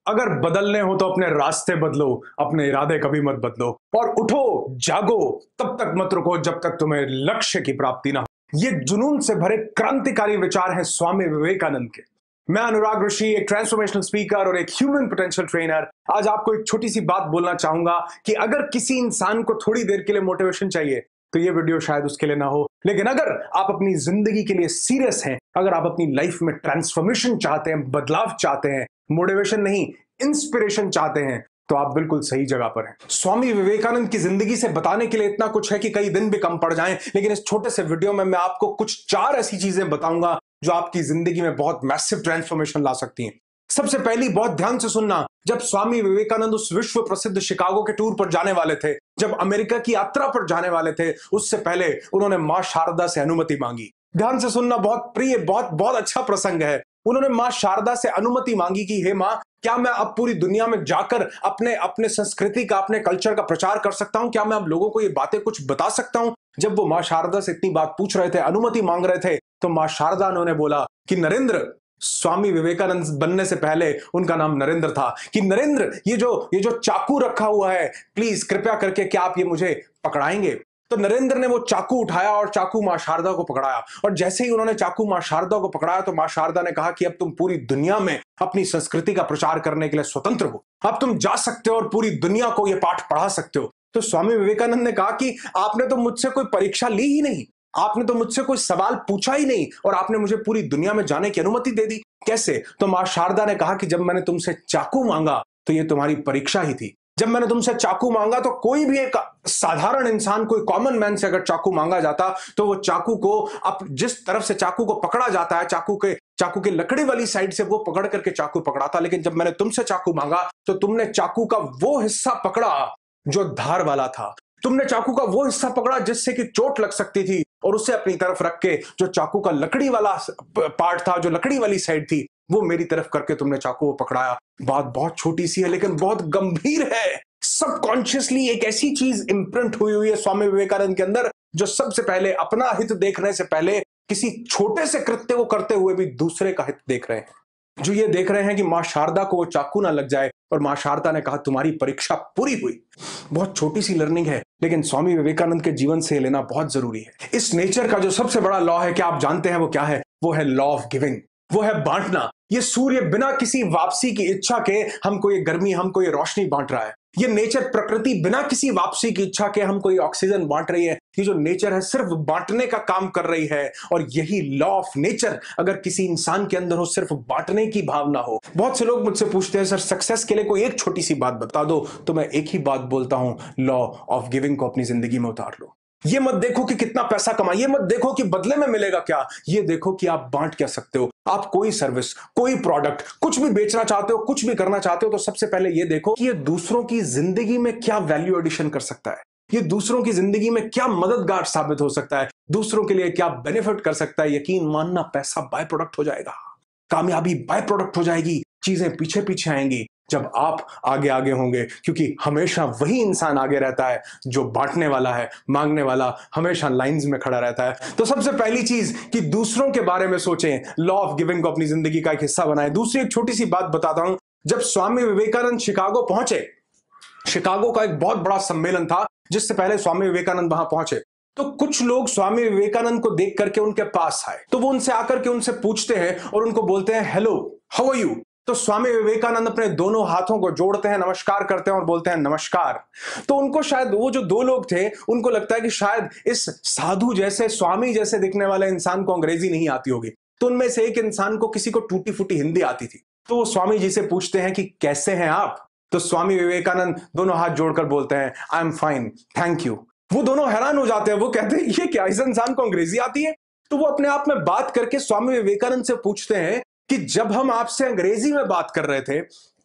अगर बदलने हो तो अपने रास्ते बदलो, अपने इरादे कभी मत बदलो। और उठो, जागो, तब तक मत रुको जब तक तुम्हें लक्ष्य की प्राप्ति ना हो। ये जुनून से भरे क्रांतिकारी विचार हैं स्वामी विवेकानंद के। मैं अनुराग ऋषि, एक ट्रांसफॉर्मेशनल स्पीकर और एक ह्यूमन पोटेंशियल ट्रेनर, आज आपको एक छोटी सी बात बोलना चाहूंगा कि अगर किसी इंसान को थोड़ी देर के लिए मोटिवेशन चाहिए तो ये वीडियो शायद उसके लिए ना हो, लेकिन अगर आप अपनी जिंदगी के लिए सीरियस हैं, अगर आप अपनी लाइफ में ट्रांसफॉर्मेशन चाहते हैं, बदलाव चाहते हैं, मोटिवेशन नहीं इंस्पिरेशन चाहते हैं, तो आप बिल्कुल सही जगह पर हैं। स्वामी विवेकानंद की जिंदगी से बताने के लिए इतना कुछ है कि कई दिन भी कम पड़ जाएं, लेकिन इस छोटे से वीडियो में मैं आपको कुछ 4 ऐसी चीजें बताऊंगा जो आपकी जिंदगी में बहुत मैसिव ट्रांसफॉर्मेशन ला सकती हैं। सबसे पहली, बहुत ध्यान से सुनना, जब स्वामी विवेकानंद उस विश्व प्रसिद्ध शिकागो के टूर पर जाने वाले थे, जब अमेरिका की यात्रा पर जाने वाले थे, उससे पहले उन्होंने मां शारदा से अनुमति मांगी। ध्यान से सुनना, बहुत प्रिय, बहुत अच्छा प्रसंग है। उन्होंने मां शारदा से अनुमति मांगी कि हे मां, क्या मैं अब पूरी दुनिया में जाकर अपने अपने संस्कृति का, अपने कल्चर का प्रचार कर सकता हूं? क्या मैं अब लोगों को ये बातें कुछ बता सकता हूं? जब वो मां शारदा से इतनी बात पूछ रहे थे, अनुमति मांग रहे थे, तो मां शारदा ने उन्हें बोला कि नरेंद्र, स्वामी विवेकानंद बनने से पहले उनका नाम नरेंद्र था, कि नरेंद्र, ये जो चाकू रखा हुआ है, प्लीज कृपया करके क्या आप ये मुझे पकड़ाएंगे? तो नरेंद्र ने वो चाकू उठाया और चाकू मां शारदा को पकड़ाया। और जैसे ही उन्होंने चाकू मां शारदा को पकड़ाया तो मां शारदा ने कहा कि अब तुम पूरी दुनिया में अपनी संस्कृति का प्रचार करने के लिए स्वतंत्र हो, अब तुम जा सकते हो और पूरी दुनिया को ये पाठ पढ़ा सकते हो। तो स्वामी विवेकानंद ने कहा कि आपने तो मुझसे कोई परीक्षा ली ही नहीं, आपने तो मुझसे कोई सवाल पूछा ही नहीं, और आपने मुझे पूरी दुनिया में जाने की अनुमति दे दी, कैसे? तो मां शारदा ने कहा कि जब मैंने तुमसे चाकू मांगा तो ये तुम्हारी परीक्षा ही थी। जब मैंने तुमसे चाकू मांगा तो कोई भी एक साधारण इंसान, कोई कॉमन मैन से अगर चाकू मांगा जाता तो वो चाकू को, अब जिस तरफ से चाकू को पकड़ा जाता है, चाकू के लकड़ी वाली साइड से वो पकड़ करके चाकू पकड़ाता, लेकिन जब मैंने तुमसे चाकू मांगा तो तुमने चाकू का वो हिस्सा पकड़ा जो धार वाला था। तुमने चाकू का वो हिस्सा पकड़ा जिससे कि चोट लग सकती थी, और उसे अपनी तरफ रख के जो चाकू का लकड़ी वाला पार्ट था, जो लकड़ी वाली साइड थी, वो मेरी तरफ करके तुमने चाकू को पकड़ाया। बात बहुत छोटी सी है लेकिन बहुत गंभीर है। सबकॉन्शियसली एक ऐसी चीज इंप्रिंट हुई है स्वामी विवेकानंद के अंदर, जो सबसे पहले अपना हित देखने से पहले किसी छोटे से कृत्य को करते हुए भी दूसरे का हित देख रहे हैं। जो ये देख रहे हैं कि मां शारदा को वो चाकू ना लग जाए, और मां शारदा ने कहा तुम्हारी परीक्षा पूरी हुई। बहुत छोटी सी लर्निंग है, लेकिन स्वामी विवेकानंद के जीवन से लेना बहुत जरूरी है। इस नेचर का जो सबसे बड़ा लॉ है, क्या आप जानते हैं वो क्या है? वो है लॉ ऑफ गिविंग, वो है बांटना। ये सूर्य बिना किसी वापसी की इच्छा के हमको ये गर्मी, हमको ये रोशनी बांट रहा है। ये नेचर, प्रकृति बिना किसी वापसी की इच्छा के हमको ये ऑक्सीजन बांट रही है। ये जो नेचर है सिर्फ बांटने का काम कर रही है, और यही लॉ ऑफ नेचर अगर किसी इंसान के अंदर हो, सिर्फ बांटने की भावना हो। बहुत से लोग मुझसे पूछते हैं सर, सक्सेस के लिए कोई एक छोटी सी बात बता दो, तो मैं एक ही बात बोलता हूं, लॉ ऑफ गिविंग को अपनी जिंदगी में उतार लो। ये मत देखो कि कितना पैसा कमाए, ये मत देखो कि बदले में मिलेगा क्या, ये देखो कि आप बांट क्या सकते हो। आप कोई सर्विस, कोई प्रोडक्ट, कुछ भी बेचना चाहते हो, कुछ भी करना चाहते हो, तो सबसे पहले ये देखो कि ये दूसरों की जिंदगी में क्या वैल्यू एडिशन कर सकता है, ये दूसरों की जिंदगी में क्या मददगार साबित हो सकता है, दूसरों के लिए क्या बेनिफिट कर सकता है। यकीन मानना, पैसा बाय प्रोडक्ट हो जाएगा, कामयाबी बाय प्रोडक्ट हो जाएगी, चीजें पीछे पीछे आएंगी जब आप आगे आगे होंगे, क्योंकि हमेशा वही इंसान आगे रहता है जो बांटने वाला है, मांगने वाला हमेशा लाइंस में खड़ा रहता है। तो सबसे पहली चीज कि दूसरों के बारे में सोचें, लॉ ऑफ गिविंग को अपनी जिंदगी का एक हिस्सा बनाएं। दूसरी एक छोटी सी बात बताता हूं, जब स्वामी विवेकानंद शिकागो पहुंचे, शिकागो का एक बहुत बड़ा सम्मेलन था जिससे पहले स्वामी विवेकानंद वहां पहुंचे, तो कुछ लोग स्वामी विवेकानंद को देख करके उनके पास आए, तो वो उनसे आकर के उनसे पूछते हैं और उनको बोलते हैं हेलो, हाउ आर यू? तो स्वामी विवेकानंद अपने दोनों हाथों को जोड़ते हैं, नमस्कार करते हैं और बोलते हैं नमस्कार। तो उनको शायद, वो जो 2 लोग थे, उनको लगता है कि शायद इस साधु जैसे, स्वामी जैसे दिखने वाले इंसान को अंग्रेजी नहीं आती होगी। तो उनमें से एक इंसान को, किसी को टूटी फूटी हिंदी आती थी, तो वो स्वामी जी से पूछते हैं कि कैसे हैं आप? तो स्वामी विवेकानंद दोनों हाथ जोड़कर बोलते हैं I am fine, thank you. वो दोनों हैरान हो जाते हैं, वो कहते हैं ये क्या, इस इंसान को अंग्रेजी आती है? तो वो अपने आप में बात करके स्वामी विवेकानंद से पूछते हैं कि जब हम आपसे अंग्रेजी में बात कर रहे थे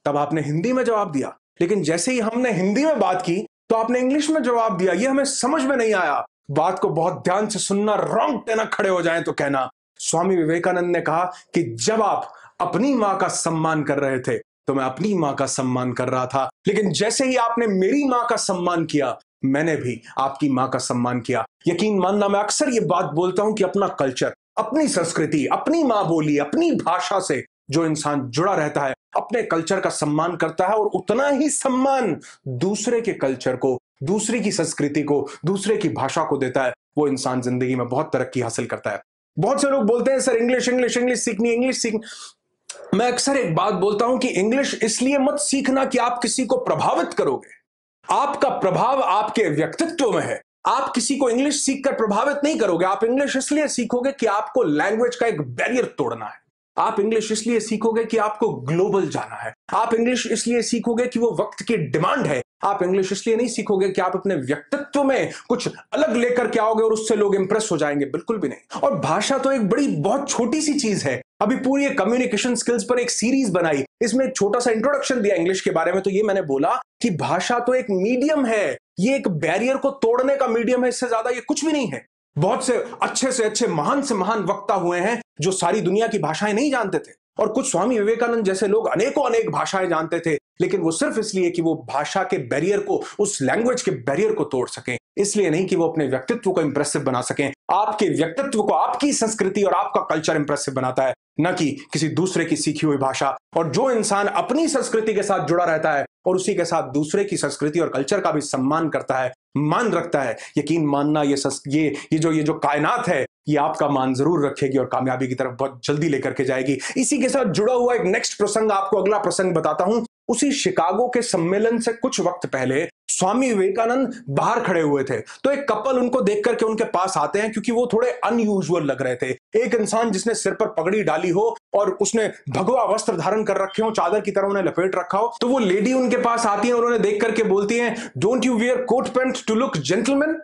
तब आपने हिंदी में जवाब दिया, लेकिन जैसे ही हमने हिंदी में बात की तो आपने इंग्लिश में जवाब दिया, ये हमें समझ में नहीं आया। बात को बहुत ध्यान से सुनना, रोंगटे ना खड़े हो जाएं तो कहना। स्वामी विवेकानंद ने कहा कि जब आप अपनी मां का सम्मान कर रहे थे तो मैं अपनी मां का सम्मान कर रहा था, लेकिन जैसे ही आपने मेरी मां का सम्मान किया, मैंने भी आपकी मां का सम्मान किया। यकीन मानना, मैं अक्सर ये बात बोलता हूं कि अपना कल्चर, अपनी संस्कृति, अपनी मां बोली, अपनी भाषा से जो इंसान जुड़ा रहता है अपने कल्चर का सम्मान करता है और उतना ही सम्मान दूसरे के कल्चर को, दूसरे की संस्कृति को, दूसरे की भाषा को देता है, वो इंसान जिंदगी में बहुत तरक्की हासिल करता है। बहुत से लोग बोलते हैं सर इंग्लिश इंग्लिश इंग्लिश सीखनी, इंग्लिश सीख। मैं अक्सर एक बात बोलता हूं कि इंग्लिश इसलिए मत सीखना कि आप किसी को प्रभावित करोगे। आपका प्रभाव आपके व्यक्तित्व में है। आप किसी को इंग्लिश सीखकर प्रभावित नहीं करोगे। आप इंग्लिश इसलिए सीखोगे कि आपको लैंग्वेज का एक बैरियर तोड़ना है। आप इंग्लिश इसलिए सीखोगे कि आपको ग्लोबल जाना है। आप इंग्लिश इसलिए सीखोगे कि वो वक्त की डिमांड है। आप इंग्लिश इसलिए नहीं सीखोगे कि आप अपने व्यक्तित्व में कुछ अलग लेकर के आओगे और उससे लोग इंप्रेस हो जाएंगे, बिल्कुल भी नहीं। और भाषा तो एक बड़ी बहुत छोटी सी चीज है। अभी पूरी कम्युनिकेशन स्किल्स पर एक सीरीज बनाई, इसमें एक छोटा सा इंट्रोडक्शन दिया इंग्लिश के बारे में, तो ये मैंने बोला कि भाषा तो एक मीडियम है, ये एक बैरियर को तोड़ने का मीडियम है, इससे ज्यादा ये कुछ भी नहीं है। बहुत से अच्छे महान से महान वक्ता हुए हैं जो सारी दुनिया की भाषाएं नहीं जानते थे, और कुछ स्वामी विवेकानंद जैसे लोग अनेकों अनेक भाषाएं जानते थे, लेकिन वो सिर्फ इसलिए कि वो भाषा के बैरियर को, उस लैंग्वेज के बैरियर को तोड़ सकें, इसलिए नहीं कि वो अपने व्यक्तित्व को इंप्रेसिव बना सकें। आपके व्यक्तित्व को आपकी संस्कृति और आपका कल्चर इंप्रेसिव बनाता है, न कि किसी दूसरे की सीखी हुई भाषा। और जो इंसान अपनी संस्कृति के साथ जुड़ा रहता है और उसी के साथ दूसरे की संस्कृति और कल्चर का भी सम्मान करता है, मान रखता है, यकीन मानना ये जो कायनात है ये आपका मान जरूर रखेगी और कामयाबी की तरफ बहुत जल्दी लेकर के जाएगी। इसी के साथ जुड़ा हुआ एक नेक्स्ट प्रसंग, आपको अगला प्रसंग बताता हूं। उसी शिकागो के सम्मेलन से कुछ वक्त पहले स्वामी विवेकानंद बाहर खड़े हुए थे, तो एक कपल उनको देख करके उनके पास आते हैं, क्योंकि वो थोड़े अनयूजुअल लग रहे थे। एक इंसान जिसने सिर पर पगड़ी डाली हो और उसने भगवा वस्त्र धारण कर रखे हो, चादर की तरह उन्हें लपेट रखा हो, तो वो लेडी उनके पास आती है और उन्हें देख करके बोलती है, don't you wear coat pant to look gentleman,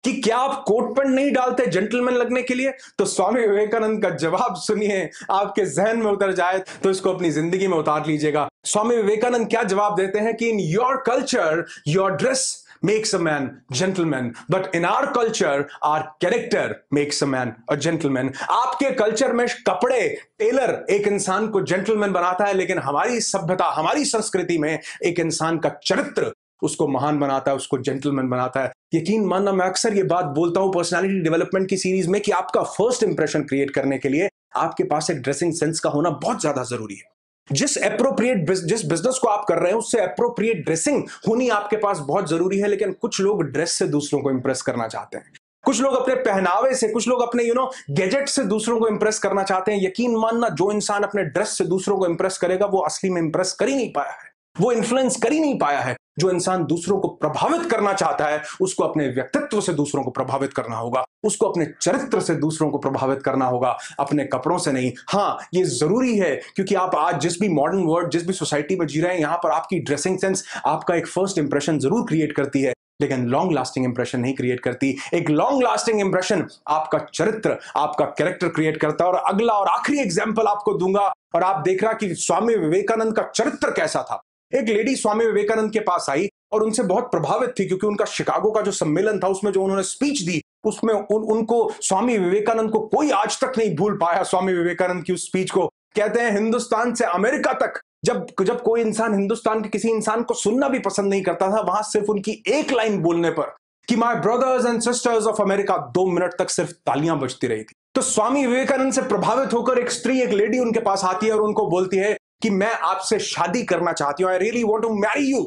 कि क्या आप कोट पैंट नहीं डालते जेंटलमैन लगने के लिए? तो स्वामी विवेकानंद का जवाब सुनिए, आपके जहन में उतर जाए तो इसको अपनी जिंदगी में उतार लीजिएगा। स्वामी विवेकानंद क्या जवाब देते हैं कि in your culture your dress makes a man gentleman, but in our culture our character makes a man a gentleman। आपके कल्चर में कपड़े, टेलर एक इंसान को जेंटलमैन बनाता है, लेकिन हमारी सभ्यता, हमारी संस्कृति में एक इंसान का चरित्र उसको महान बनाता है, उसको जेंटलमैन बनाता है। यकीन मानना, मैं अक्सर ये बात बोलता हूं पर्सनालिटी डेवलपमेंट की सीरीज में कि आपका फर्स्ट इंप्रेशन क्रिएट करने के लिए आपके पास एक ड्रेसिंग सेंस का होना बहुत ज्यादा जरूरी है। जिस बिजनेस को आप कर रहे हैं उससे एप्रोप्रिएट ड्रेसिंग होनी आपके पास बहुत जरूरी है। लेकिन कुछ लोग ड्रेस से दूसरों को इंप्रेस करना चाहते हैं, कुछ लोग अपने पहनावे से, कुछ लोग अपने गैजेट से दूसरों को इंप्रेस करना चाहते हैं। यकीन मानना, जो इंसान अपने ड्रेस से दूसरों को इंप्रेस करेगा वो असली में इंप्रेस कर ही नहीं पाया है, वो इन्फ्लुएंस कर ही नहीं पाया है। जो इंसान दूसरों को प्रभावित करना चाहता है उसको अपने व्यक्तित्व से दूसरों को प्रभावित करना होगा, उसको अपने चरित्र से दूसरों को प्रभावित करना होगा, अपने कपड़ों से नहीं। हाँ, ये जरूरी है, क्योंकि आप आज जिस भी मॉडर्न वर्ल्ड, जिस भी सोसाइटी में जी रहे हैं, यहां पर आपकी ड्रेसिंग सेंस आपका एक फर्स्ट इंप्रेशन जरूर क्रिएट करती है, लेकिन लॉन्ग लास्टिंग इंप्रेशन नहीं क्रिएट करती। एक लॉन्ग लास्टिंग इंप्रेशन आपका चरित्र, आपका कैरेक्टर क्रिएट करता है। और अगला और आखिरी एग्जाम्पल आपको दूंगा, और आप देख रहा कि स्वामी विवेकानंद का चरित्र कैसा था। एक लेडी स्वामी विवेकानंद के पास आई और उनसे बहुत प्रभावित थी, क्योंकि उनका शिकागो का जो सम्मेलन था उसमें जो उन्होंने स्पीच दी, उसमें उनको स्वामी विवेकानंद को कोई आज तक नहीं भूल पाया। स्वामी विवेकानंद की उस स्पीच को, कहते हैं हिंदुस्तान से अमेरिका तक जब कोई इंसान हिंदुस्तान के किसी इंसान को सुनना भी पसंद नहीं करता था, वहां सिर्फ उनकी एक लाइन बोलने पर कि my brothers and sisters of America, 2 minute तक सिर्फ तालियां बजती रही थी। तो स्वामी विवेकानंद से प्रभावित होकर एक स्त्री, एक लेडी उनके पास आती है और उनको बोलती है कि मैं आपसे शादी करना चाहती हूँ, I really want to marry you.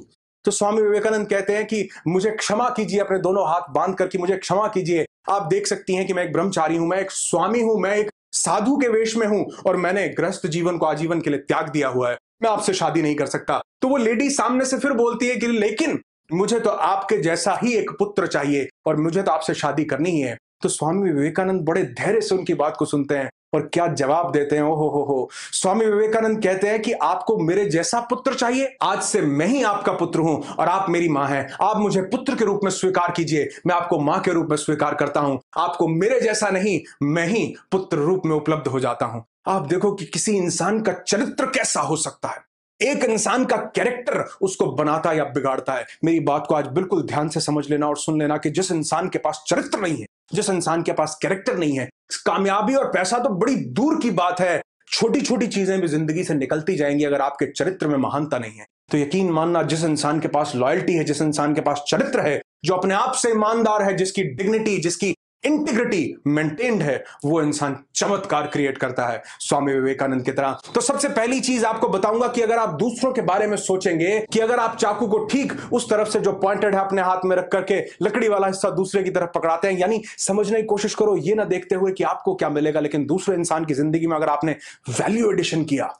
तो स्वामी विवेकानंद कहते हैं कि मुझे क्षमा कीजिए, अपने दोनों हाथ बांध करके मुझे क्षमा कीजिए। आप देख सकती हैं कि मैं एक ब्रह्मचारी हूं, मैं एक स्वामी हूं, मैं एक साधु के वेश में हूं, और मैंने गृहस्थ जीवन को आजीवन के लिए त्याग दिया हुआ है, मैं आपसे शादी नहीं कर सकता। तो वो लेडी सामने से फिर बोलती है कि लेकिन मुझे तो आपके जैसा ही एक पुत्र चाहिए और मुझे तो आपसे शादी करनी ही है। तो स्वामी विवेकानंद बड़े धैर्य से उनकी बात को सुनते हैं और क्या जवाब देते हैं, ओहो हो। स्वामी विवेकानंद कहते हैं कि आपको मेरे जैसा पुत्र चाहिए, आज से मैं ही आपका पुत्र हूं और आप मेरी मां हैं। आप मुझे पुत्र के रूप में स्वीकार कीजिए, मैं आपको मां के रूप में स्वीकार करता हूं। आपको मेरे जैसा नहीं, मैं ही पुत्र रूप में उपलब्ध हो जाता हूं। आप देखो कि किसी इंसान का चरित्र कैसा हो सकता है, एक इंसान का कैरेक्टर उसको बनाता या बिगाड़ता है। मेरी बात को आज बिल्कुल ध्यान से समझ लेना और सुन लेना कि जिस इंसान के पास चरित्र नहीं है, जिस इंसान के पास कैरेक्टर नहीं है, कामयाबी और पैसा तो बड़ी दूर की बात है, छोटी छोटी चीजें भी जिंदगी से निकलती जाएंगी अगर आपके चरित्र में महानता नहीं है। तो यकीन मानना, जिस इंसान के पास लॉयल्टी है, जिस इंसान के पास चरित्र है, जो अपने आप से ईमानदार है, जिसकी डिग्निटी, जिसकी इंटीग्रिटी मेंटेन्ड है, वो इंसान चमत्कार क्रिएट करता है स्वामी विवेकानंद की तरह। तो सबसे पहली चीज आपको बताऊंगा कि अगर आप दूसरों के बारे में सोचेंगे कि अगर आप चाकू को ठीक उस तरफ से जो पॉइंटेड है अपने हाथ में रख करके लकड़ी वाला हिस्सा दूसरे की तरफ पकड़ाते हैं, यानी समझने की कोशिश करो ये ना देखते हुए कि आपको क्या मिलेगा, लेकिन दूसरे इंसान की जिंदगी में अगर आपने वैल्यू एडिशन किया,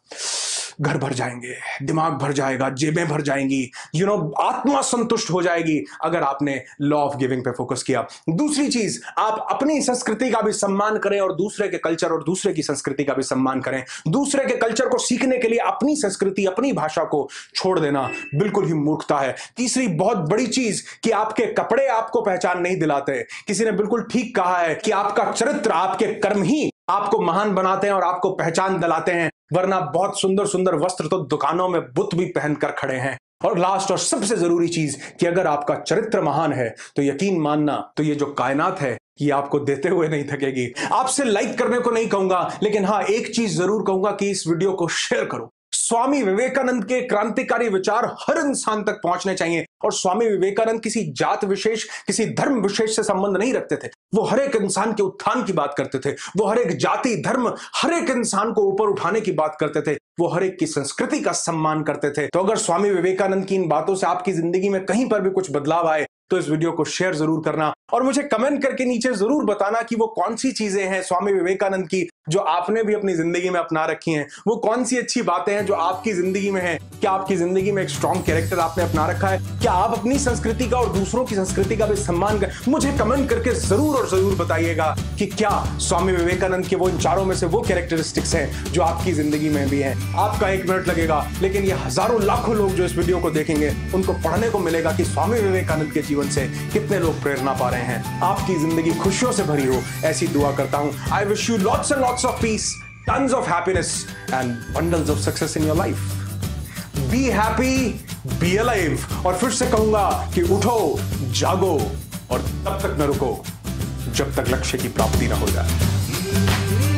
घर भर जाएंगे, दिमाग भर जाएगा, जेबें भर जाएंगी, आत्मा संतुष्ट हो जाएगी अगर आपने लॉ ऑफ गिविंग पे फोकस किया। दूसरी चीज, आप अपनी संस्कृति का भी सम्मान करें और दूसरे के कल्चर और दूसरे की संस्कृति का भी सम्मान करें। दूसरे के कल्चर को सीखने के लिए अपनी संस्कृति, अपनी भाषा को छोड़ देना बिल्कुल ही मूर्खता है। तीसरी बहुत बड़ी चीज कि आपके कपड़े आपको पहचान नहीं दिलाते। किसी ने बिल्कुल ठीक कहा है कि आपका चरित्र, आपके कर्म ही आपको महान बनाते हैं और आपको पहचान दिलाते हैं, वरना बहुत सुंदर सुंदर वस्त्र तो दुकानों में बुत भी पहनकर खड़े हैं। और लास्ट और सबसे जरूरी चीज कि अगर आपका चरित्र महान है तो यकीन मानना, तो ये जो कायनात है ये आपको देते हुए नहीं थकेगी। आपसे लाइक करने को नहीं कहूंगा, लेकिन हाँ एक चीज जरूर कहूंगा कि इस वीडियो को शेयर करो। स्वामी विवेकानंद के क्रांतिकारी विचार हर इंसान तक पहुंचने चाहिए। और स्वामी विवेकानंद किसी जात विशेष, किसी धर्म विशेष से संबंध नहीं रखते थे। वो हर एक इंसान के उत्थान की बात करते थे। वो हर एक जाति, धर्म, हर एक इंसान को ऊपर उठाने की बात करते थे। वो हर एक की संस्कृति का सम्मान करते थे। तो अगर स्वामी विवेकानंद की इन बातों से आपकी जिंदगी में कहीं पर भी कुछ बदलाव आए तो इस वीडियो को शेयर जरूर करना और मुझे कमेंट करके नीचे जरूर बताना कि वो कौन सी चीजें हैं स्वामी विवेकानंद की जो आपने भी अपनी जिंदगी में अपना रखी हैं। वो कौन सी अच्छी बातें हैं जो आपकी जिंदगी में हैं। क्या आपकी जिंदगी में एक स्ट्रॉन्ग कैरेक्टर आपने अपना रखा है? क्या आप अपनी संस्कृति का और दूसरों की संस्कृति का भी सम्मान कर? मुझे कमेंट करके जरूर और जरूर बताइएगा कि क्या स्वामी विवेकानंद के वो इन चारों में से वो कैरेक्टरिस्टिक्स हैं जो आपकी जिंदगी में भी हैं। आपका 1 मिनट लगेगा, लेकिन ये हजारों लाखों लोग जो इस वीडियो को देखेंगे उनको पढ़ने को मिलेगा कि स्वामी विवेकानंद के जीवन से कितने लोग प्रेरणा पा रहे हैं। आपकी जिंदगी खुशियों से भरी हो, ऐसी दुआ करता हूं। I wish you lots and lots of peace, tons of happiness and bundles of success in your life. Be happy, be alive. और फिर से कहूंगा कि उठो, जागो और तब तक न रुको जब तक लक्ष्य की प्राप्ति न हो जाए।